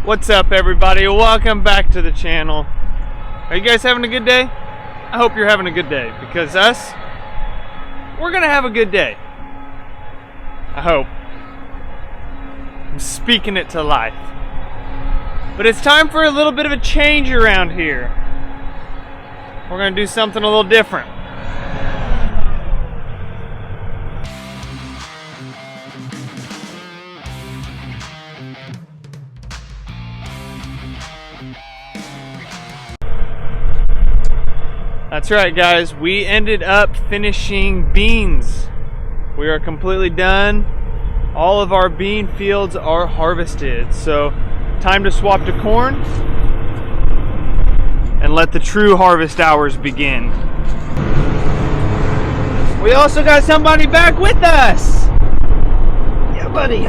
What's up, everybody? Welcome back to the channel. Are you guys having a good day? I hope you're having a good day, because we're gonna have a good day. I hope. I'm speaking it to life. But it's time for a little bit of a change around here. We're gonna do something a little different. That's right, guys. We ended up finishing beans. We are completely done. All of our bean fields are harvested. So, time to swap to corn and let the true harvest hours begin. We also got somebody back with us. Yeah, buddy.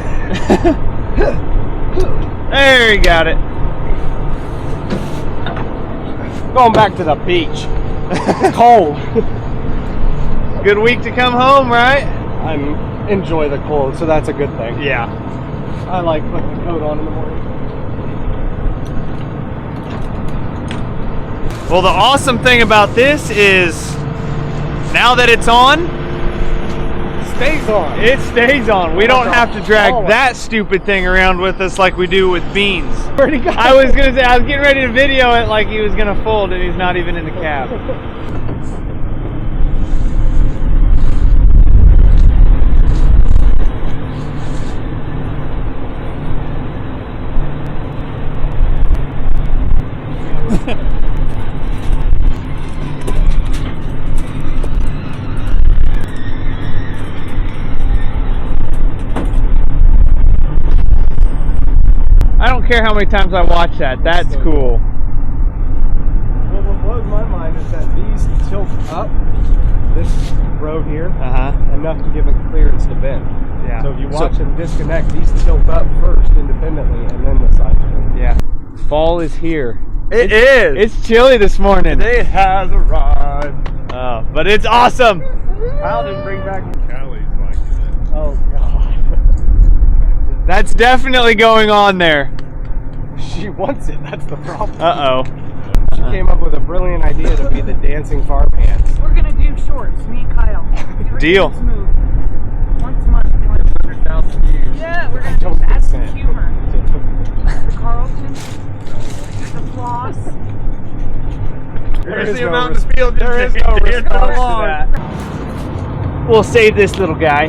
There, you got it. Going back to the beach. It's cold. Good week to come home, right? I enjoy the cold, so that's a good thing. Yeah. I like putting the coat on in the morning. Well, the awesome thing about this is now that it's on, Stays on. it stays on. We don't have to drag that stupid thing around with us like we do with beans. Where'd he go? I was getting ready to video it like he was gonna fold and he's not even in the cab. I don't care how many times I watch that. That's So cool. Well, what blows my mind is that these tilt up this road here enough to give it clearance to bend. Yeah. So if you watch them disconnect, these tilt up first independently and then the sides bend. Yeah. Fall is here. It is. It's chilly this morning. Today has arrived. Oh, but it's awesome. Kyle didn't bring back Callie's like it. Oh god. That's definitely going on there. She wants it, that's the problem. Uh-oh. She came up with a brilliant idea to be the dancing farmhand. We're gonna do shorts, me and Kyle. Deal. Move. Once a month. 100,000 views. Yeah, we're gonna Don't add some consent. humor. The Carlton, the floss. There's is the no amount res- of field there is no dance response to along. that. We'll save this little guy.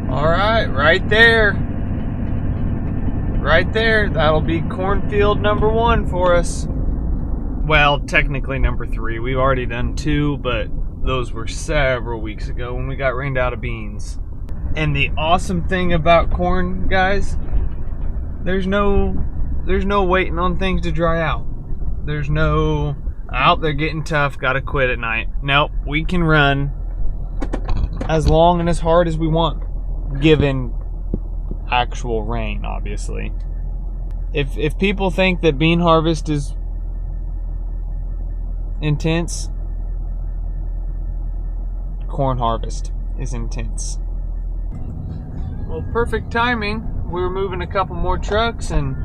All right, right there. Right there. That'll be cornfield number 1 for us. Well, technically number 3. We've already done 2, but those were several weeks ago when we got rained out of beans. And the awesome thing about corn, guys, there's no waiting on things to dry out. There's no they're getting tough, gotta quit at night. Nope, we can run as long and as hard as we want, given actual rain, obviously. If people think that bean harvest is intense, corn harvest is intense. Well, perfect timing. We were moving a couple more trucks and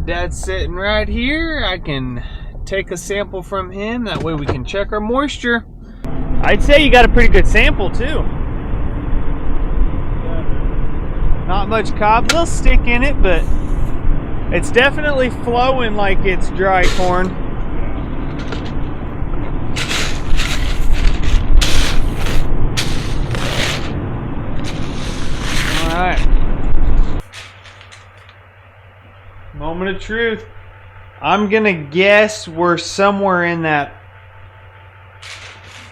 Dad's sitting right here. I can take a sample from him. That way we can check our moisture. I'd say you got a pretty good sample too. Not much cob, little stick in it, but it's definitely flowing like it's dry corn. All right. Moment of truth. I'm gonna guess we're somewhere in that.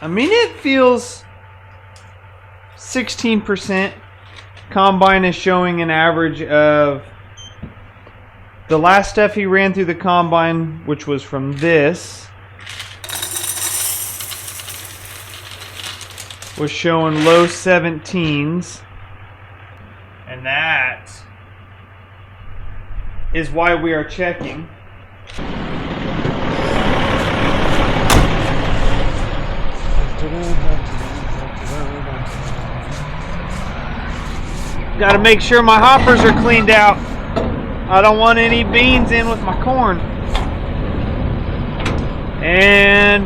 I mean, it feels 16%. Combine is showing an average of the last stuff he ran through the combine, which was from this, was showing low 17s, and that is why we are checking. Gotta make sure my hoppers are cleaned out. I don't want any beans in with my corn. And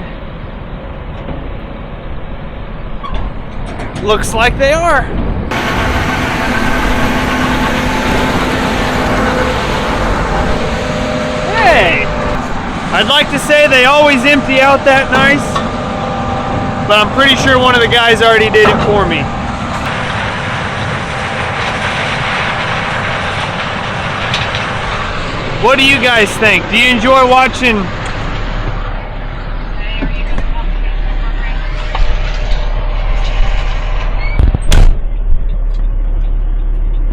looks like they are. Hey! I'd like to say they always empty out that nice, but I'm pretty sure one of the guys already did it for me. What do you guys think? Do you enjoy watching?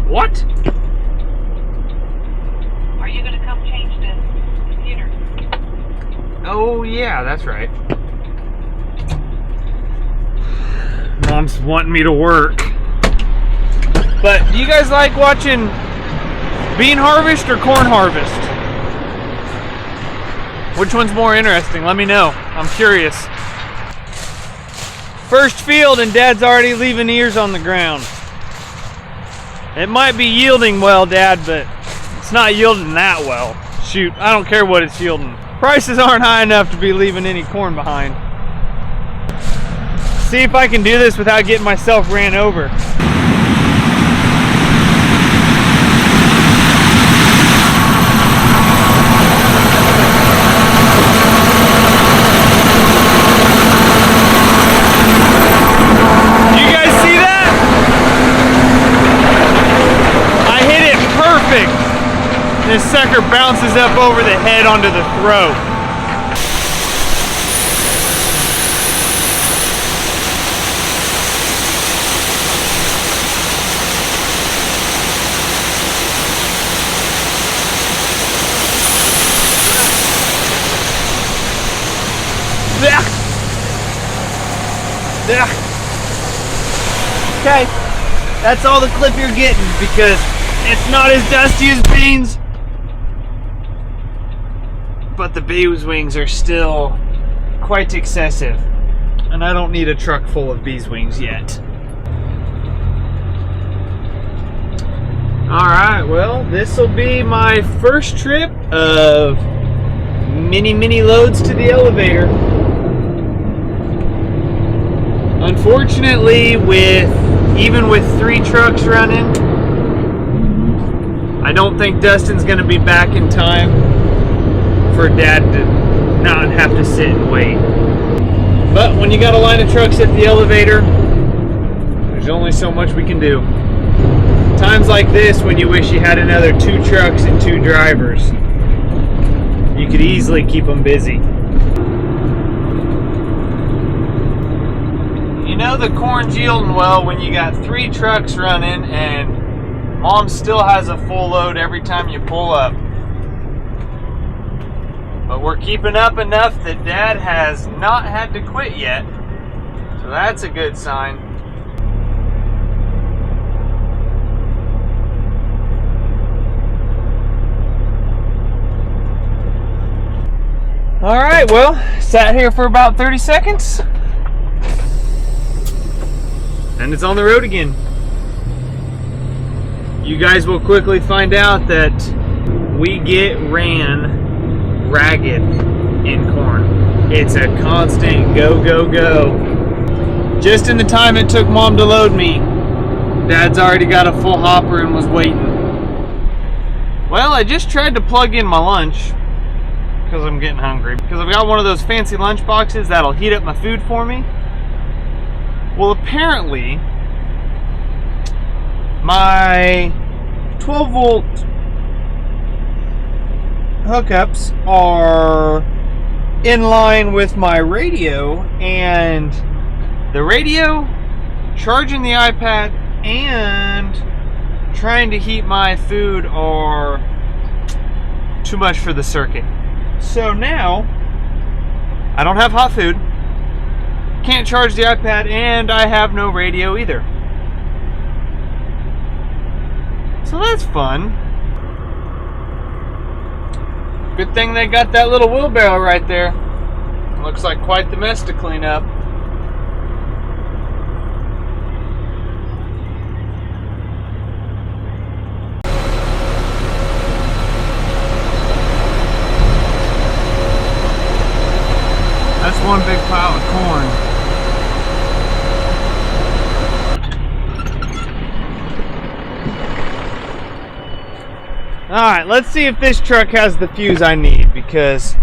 What? Are you going to come change the computer? Oh yeah, that's right. Mom's wanting me to work. But do you guys like watching bean harvest or corn harvest? Which one's more interesting? Let me know. I'm curious. First field and Dad's already leaving ears on the ground. It might be yielding well, Dad, but it's not yielding that well. Shoot, I don't care what it's yielding. Prices aren't high enough to be leaving any corn behind. See if I can do this without getting myself ran over. This sucker bounces up over the head onto the throat. Okay, that's all the clip you're getting because it's not as dusty as beans. But the bees wings are still quite excessive. And I don't need a truck full of bees wings yet. Alright, well, this will be my first trip of many loads to the elevator. Unfortunately, even with 3 trucks running, I don't think Dustin's going to be back in time for Dad to not have to sit and wait. But when you got a line of trucks at the elevator, there's only so much we can do. Times like this when you wish you had another 2 trucks and 2 drivers, you could easily keep them busy. You know the corn's yielding well when you got 3 trucks running and Mom still has a full load every time you pull up. But we're keeping up enough that Dad has not had to quit yet. So that's a good sign. Alright, well, sat here for about 30 seconds. And it's on the road again. You guys will quickly find out that we get ran ragged in corn. It's a constant go, go, go. Just in the time it took Mom to load me, Dad's already got a full hopper and was waiting. Well, I just tried to plug in my lunch because I'm getting hungry. Because I've got one of those fancy lunch boxes that'll heat up my food for me. Well, apparently, my 12 volt hookups are in line with my radio, and the radio, charging the iPad, and trying to heat my food are too much for the circuit. So now I don't have hot food, can't charge the iPad, and I have no radio either. So that's fun. Good thing they got that little wheelbarrow right there. Looks like quite the mess to clean up. Alright, let's see if this truck has the fuse I need, because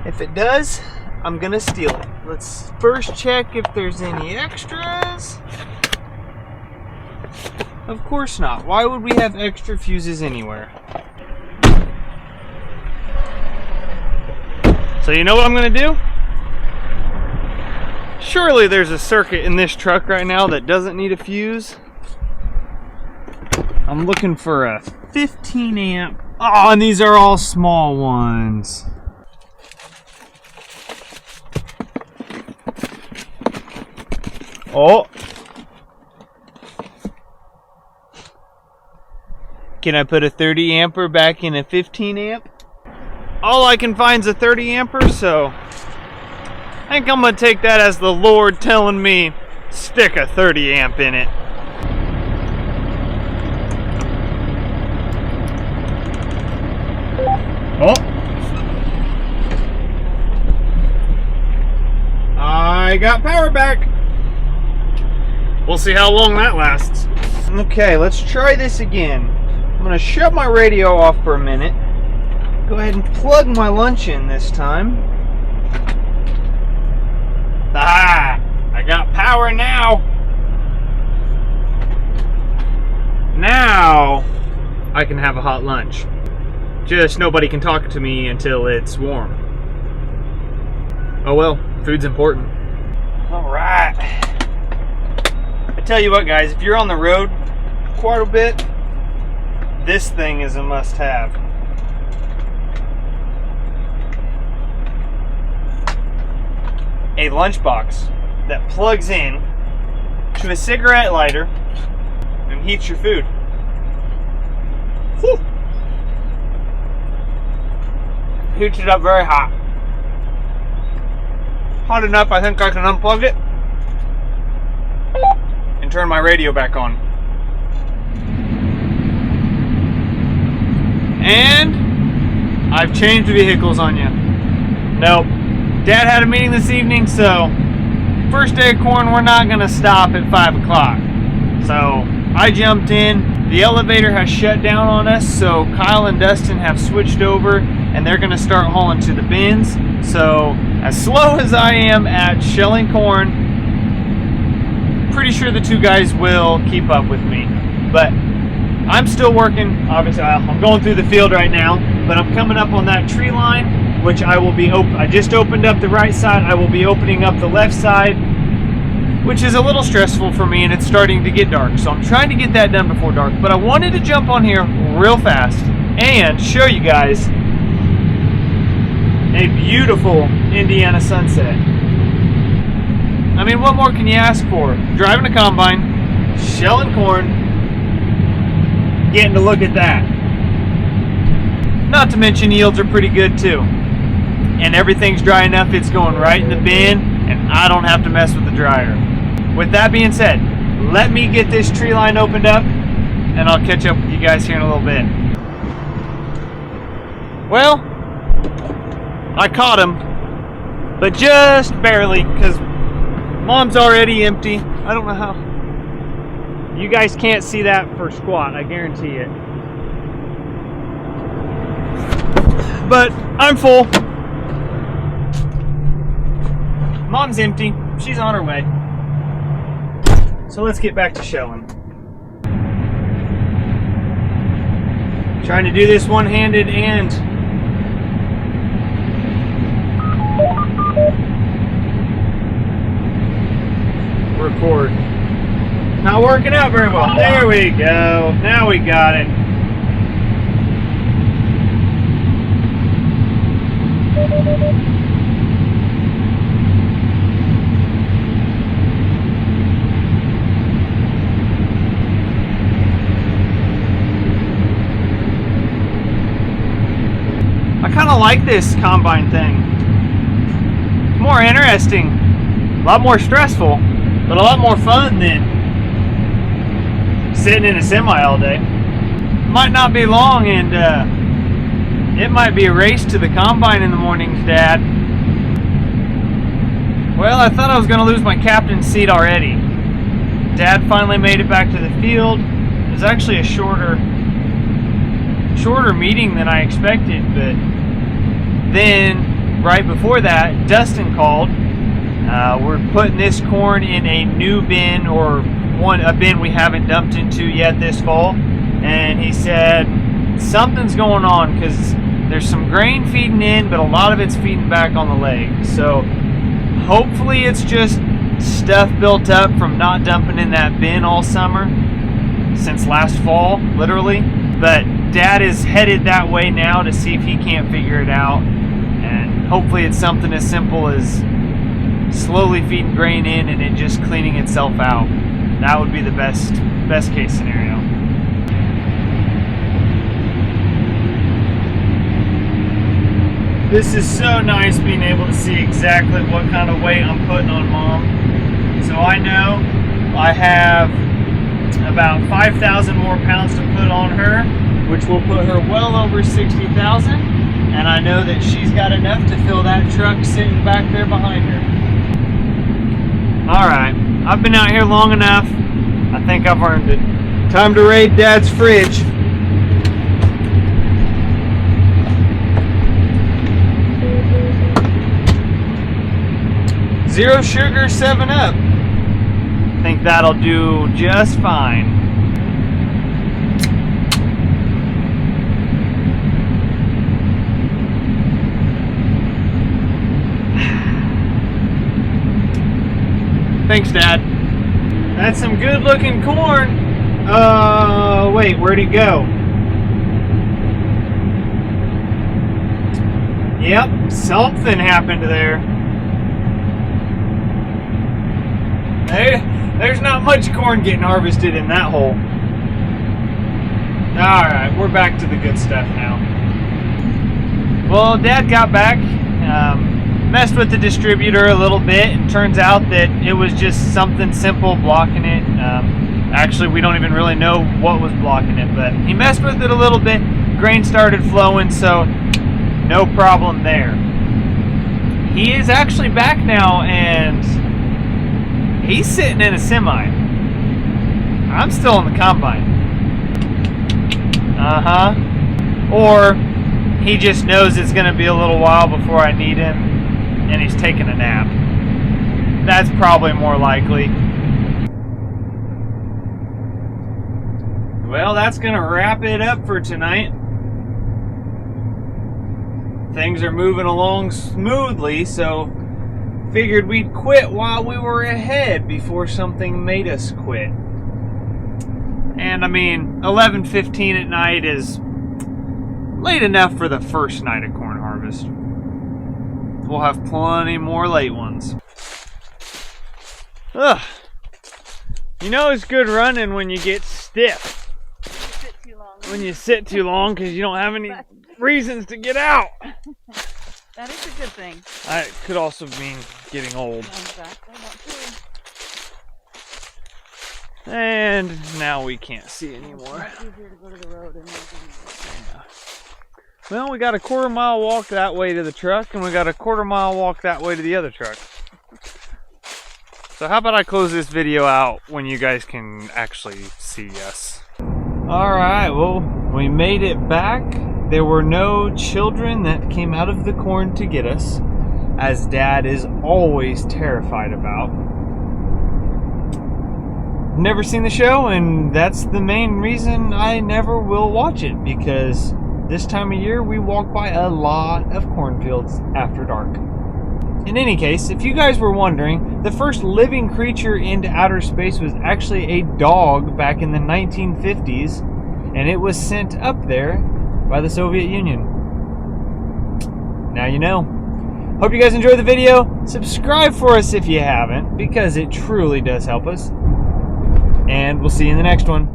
if it does, I'm gonna steal it. Let's first check if there's any extras. Of course not. Why would we have extra fuses anywhere? So you know what I'm gonna do? Surely there's a circuit in this truck right now that doesn't need a fuse. I'm looking for a 15 amp. Oh, and these are all small ones. Oh. Can I put a 30 amper back in a 15 amp? All I can find is a 30 amper, so I think I'm gonna take that as the Lord telling me stick a 30 amp in it. Oh! I got power back. We'll see how long that lasts. Okay, let's try this again. I'm gonna shut my radio off for a minute. Go ahead and plug my lunch in this time. Ah! I got power now. Now I can have a hot lunch. Just nobody can talk to me until it's warm. Oh well, food's important. Alright. I tell you what guys, if you're on the road quite a bit, this thing is a must-have. A lunchbox that plugs in to a cigarette lighter and heats your food. Whew. Heats it up very hot. Hot enough I think I can unplug it and turn my radio back on. And I've changed vehicles on you. Nope. Dad had a meeting this evening, so first day of corn, we're not gonna stop at 5 o'clock. So I jumped in. The elevator has shut down on us, so Kyle and Dustin have switched over and they're gonna start hauling to the bins. So as slow as I am at shelling corn, pretty sure the two guys will keep up with me. But I'm still working. Obviously, I'm going through the field right now, but I'm coming up on that tree line, which I will be I just opened up the right side. I will be opening up the left side, which is a little stressful for me, and it's starting to get dark. So I'm trying to get that done before dark. But I wanted to jump on here real fast and show you guys a beautiful Indiana sunset. I mean, what more can you ask for? Driving a combine, shelling corn, getting to look at that. Not to mention yields are pretty good too. And everything's dry enough, it's going right in the bin, and I don't have to mess with the dryer. With that being said, let me get this tree line opened up, and I'll catch up with you guys here in a little bit. Well, I caught him, but just barely, because Mom's already empty. I don't know how. You guys can't see that for squat, I guarantee it. But I'm full. Mom's empty. She's on her way. So let's get back to shelling. Trying to do this one-handed and record. Not working out very well. There we go. Now we got it. I kind of like this combine thing. It's more interesting. A lot more stressful, but a lot more fun than sitting in a semi all day. Might not be long, and it might be a race to the combine in the mornings, Dad. Well, I thought I was going to lose my captain's seat already. Dad finally made it back to the field. It was actually a shorter shorter meeting than I expected, but then right before that, Dustin called. We're putting this corn in a new bin, or a bin we haven't dumped into yet this fall, and he said something's going on because there's some grain feeding in, but a lot of it's feeding back on the leg. So hopefully it's just stuff built up from not dumping in that bin all summer since last fall, literally. But Dad is headed that way now to see if he can't figure it out, and hopefully it's something as simple as slowly feeding grain in and it just cleaning itself out. That would be the best case scenario. This is so nice being able to see exactly what kind of weight I'm putting on Mom. So I know I have about 5,000 more pounds to put on her, which will put her well over 60,000. And I know that she's got enough to fill that truck sitting back there behind her. All right, I've been out here long enough. I think I've earned it. Time to raid Dad's fridge. Zero sugar 7-Up. Think that'll do just fine. Thanks, Dad. That's some good looking corn. Wait, where'd it go? Yep, something happened there. There's not much corn getting harvested in that hole. Alright, we're back to the good stuff now. Well, Dad got back, messed with the distributor a little bit, and turns out that it was just something simple blocking it. Actually, we don't even really know what was blocking it, but he messed with it a little bit. Grain started flowing, so no problem there. He is actually back now, and he's sitting in a semi. I'm still in the combine. Or he just knows it's going to be a little while before I need him, and he's taking a nap. That's probably more likely. Well, that's going to wrap it up for tonight. Things are moving along smoothly, so figured we'd quit while we were ahead before something made us quit. And I mean, 11:15 at night is late enough for the first night of corn harvest. We'll have plenty more late ones. Ugh. You know it's good running when you get stiff. When you sit too long because you don't have any reasons to get out. That is a good thing. It could also mean getting old. Exactly. And now we can't see anymore. It's easier to go to the road and Well, we got a 1/4 mile walk that way to the truck, and we got a 1/4 mile walk that way to the other truck. So how about I close this video out when you guys can actually see us. Alright, well, we made it back. There were no children that came out of the corn to get us, as Dad is always terrified about. Never seen the show, and that's the main reason I never will watch it, because this time of year we walk by a lot of cornfields after dark. In any case, if you guys were wondering, the first living creature into outer space was actually a dog back in the 1950s, and it was sent up there by the Soviet Union. Now you know. Hope you guys enjoyed the video. Subscribe for us if you haven't, because it truly does help us. And we'll see you in the next one.